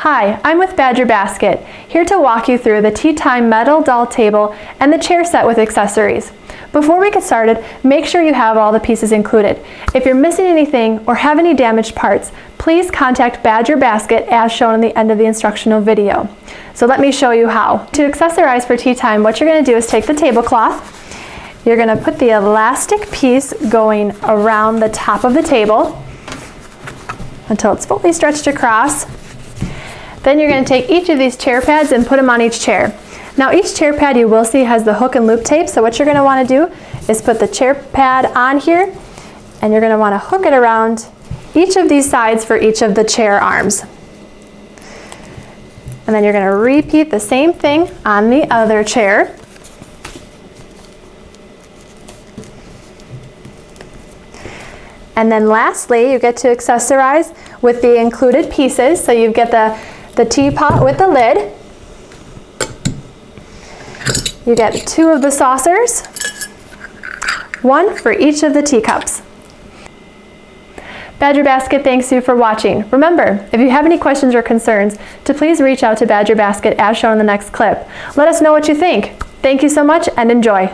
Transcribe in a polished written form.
Hi, I'm with Badger Basket, here to walk you through the Tea Time metal doll table and the chair set with accessories. Before we get started, make sure you have all the pieces included. If you're missing anything or have any damaged parts, please contact Badger Basket as shown in the end of the instructional video. So let me show you how. To accessorize for tea time, what you're going to do is take the tablecloth. You're going to put the elastic piece going around the top of the table until it's fully stretched across. Then you're going to take each of these chair pads and put them on each chair. Now each chair pad you will see has the hook and loop tape, so what you're going to want to do is put the chair pad on here and you're going to want to hook it around each of these sides for each of the chair arms. And then you're going to repeat the same thing on the other chair. And then lastly, you get to accessorize with the included pieces. So you get the teapot with the lid. You get 2 of the saucers, 1 for each of the teacups. Badger Basket thanks you for watching. Remember, if you have any questions or concerns, to please reach out to Badger Basket as shown in the next clip. Let us know what you think. Thank you so much and enjoy.